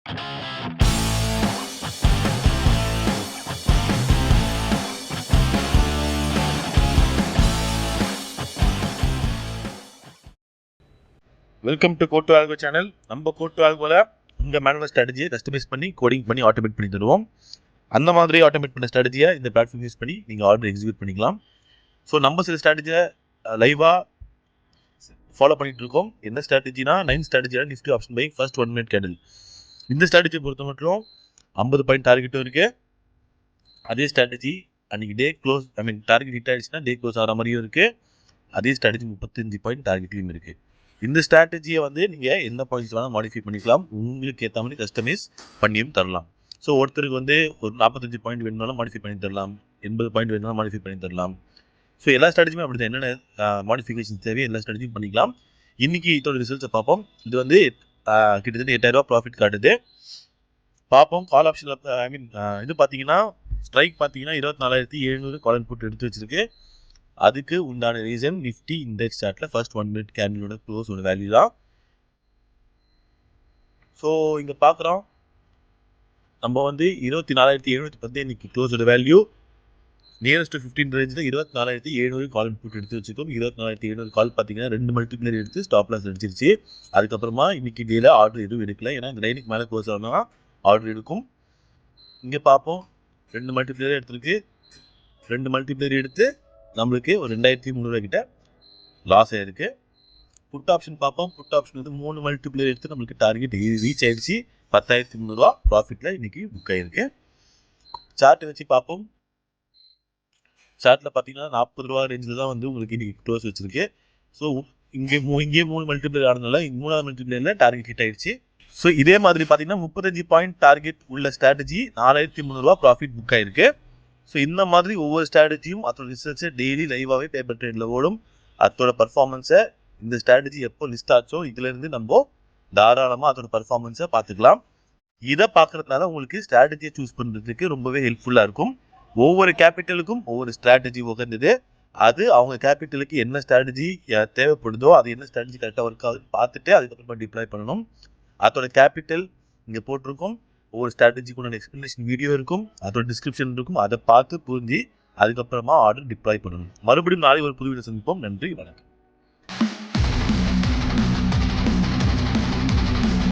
Welcome to Code to Algo channel. நம்ம Code to ஆல்கோல உங்கள் மேனுவல் ஸ்ட்ராட்டஜியை கஸ்டமைஸ் பண்ணி கோடிங் பண்ணி ஆட்டோமேட் பண்ணி தருவோம். அந்த மாதிரி ஆட்டோமேட் பண்ண ஸ்ட்ராட்டஜியை இந்த பிளாட்ஃபார்ம் யூஸ் பண்ணி நீங்கள் ஆர்டர் எக்ஸிக்யூட் பண்ணிக்கலாம். ஸோ நம்ம சில ஸ்ட்ராட்டஜியை லைவாக ஃபாலோ பண்ணிட்டு இருக்கோம். என்ன ஸ்ட்ராட்டஜினா 9 ஸ்ட்ராட்டஜியாக nifty option buy first 1 minute candle. இந்த ஸ்ட்ராட்டஜியை பொறுத்த மட்டும் 50 பாயிண்ட் டார்கெட்டும் இருக்குது. அதே ஸ்ட்ராட்டஜி அன்றைக்கி டே க்ளோஸ் டார்கெட் ஹிட் ஆகிடுச்சுன்னா டே க்ளோஸ் ஆகிற மாதிரியும் இருக்குது. அதே ஸ்ட்ராட்டஜி 35 பாயிண்ட் டார்கெட்லையும் இருக்குது. இந்த ஸ்ட்ராட்டஜியை வந்து நீங்கள் எந்த பாயிண்ட்ஸ் வேணால் மாடிஃபை பண்ணிக்கலாம். உங்களுக்கு ஏற்ற மாதிரி கஸ்டமைஸ் பண்ணியும் தரலாம். ஸோ ஒருத்தருக்கு வந்து ஒரு 45 பாயிண்ட் வேணுனாலும் மாடிஃபை பண்ணி தரலாம், 80 பாயிண்ட் வேணுனாலும் மாடிஃபை பண்ணி தரலாம். ஸோ எல்லா ஸ்ட்ராட்டஜியுமே அப்படி தான், என்னென்ன மாடிஃபிகேஷன் தேவையோ எல்லா ஸ்ட்ராட்டஜியும் பண்ணிக்கலாம். இன்றைக்கி இதோட ரிசல்ட்ஸை பார்ப்போம். இது வந்து கிட்டத்தட்ட 8000 ப்ராஃபிட் காட்டுது. பார்ப்போம். கால் ஆப்ஷனில் இது பார்த்தீங்கன்னா ஸ்ட்ரைக் பார்த்தீங்கன்னா 24,700 கால் இன்புட் எடுத்து வச்சிருக்கு. அதுக்கு உண்டான ரீசன் நிஃப்டி இண்டெக்ஸ் சார்ட்டில் ஃபர்ஸ்ட் 1 மினிட் கேண்டிலோட க்ளோஸோட வேல்யூ தான். ஸோ இங்கே பார்க்குறோம், நம்ம வந்து 24,710 இன்னைக்கு க்ளோஸோட வேல்யூ. நியரஸ்ட் 15 ரேஞ்சில் 24,700 கால் இன்புட் எடுத்து வச்சுக்கோம். 24,700 கால் பார்த்தீங்கன்னா 2 மல்டிப்ளேயர் எடுத்து ஸ்டாப் லாஸ் அடிச்சிருச்சு. அதுக்கப்புறமா இன்னைக்கு டேல ஆர்டர் எதுவும் எடுக்கல, ஏன்னா இந்த லைனுக்கு மேலே க்ளோஸ் ஆனால் ஆர்டர் எடுக்கும். இங்கே பார்ப்போம், 2 மல்டிப்ளேயர் எடுத்துருக்கு. 2 மல்டிப்ளேயர் எடுத்து நம்மளுக்கு ஒரு 2,300 கிட்ட லாஸ் ஆயிருக்கு. புட் ஆப்ஷன் பார்ப்போம். புட் ஆப்ஷன் வந்து 3 மல்டிப்ளேயர் எடுத்து நம்மளுக்கு டார்கெட் ரீச் ஆயிடுச்சு. 10,300 ப்ராஃபிட்ல இன்னைக்கு புக் ஆயிருக்கு. சார்ட் வச்சு பார்ப்போம். சார்ட்ல பார்த்தீங்கன்னா 40 ரூபா ரேஞ்சில் தான் வந்து உங்களுக்கு இன்னைக்கு க்ளோஸ் வச்சிருக்கு. ஸோ இங்கே 3 மல்டிப்ளேயர் ஆனதுனால 3ஆவது மல்டிப்ளேயர்ல டார்கெட் ஹிட் ஆயிடுச்சு. ஸோ இதே மாதிரி பார்த்தீங்கன்னா 35 பாயிண்ட் டார்கெட் உள்ள ஸ்ட்ராட்டஜி 4,300 ப்ராஃபிட் புக் ஆயிருக்கு. ஸோ இந்த மாதிரி ஒவ்வொரு ஸ்ட்ராட்டஜியும் அதோட ரிசல்ட்ஸை டெய்லி லைவாகவே பேப்பர் ட்ரேடில் ஓடும். அதோட பர்ஃபார்மன்ஸை இந்த ஸ்ட்ராட்டஜி எப்போ லிஸ்ட் ஆச்சோ இதுலேருந்து நம்ம தாராளமாக அதோட பர்ஃபார்மன்ஸை பார்த்துக்கலாம். இதை பார்க்குறதுனால உங்களுக்கு ஸ்ட்ராட்டஜியை சூஸ் பண்ணுறதுக்கு ரொம்பவே ஹெல்ப்ஃபுல்லாக இருக்கும். ஒவ்வொரு கேபிட்டலுக்கும் ஒவ்வொரு ஸ்ட்ராட்டஜி உகந்தது. அது அவங்க கேபிட்டலுக்கு என்ன ஸ்ட்ராட்டஜி தேவைப்படுதோ அது என்ன ஸ்ட்ராட்டஜி கரெக்டாக ஒர்க் ஆகுது பார்த்துட்டு அதுக்கப்புறமா டிப்ளாய் பண்ணணும். அதோட கேபிட்டல் இங்கே போட்டிருக்கோம். ஒவ்வொரு ஸ்ட்ராட்டஜிக்குள்ள எக்ஸ்பிளனேஷன் வீடியோ இருக்கும், அதோட டிஸ்கிரிப்ஷன் இருக்கும். அதை பார்த்து புரிஞ்சு அதுக்கப்புறமா ஆர்டர் டிப்ளாய் பண்ணணும். மறுபடியும் நாளை ஒரு புது வீடியோ சந்திப்போம். நன்றி, வணக்கம்.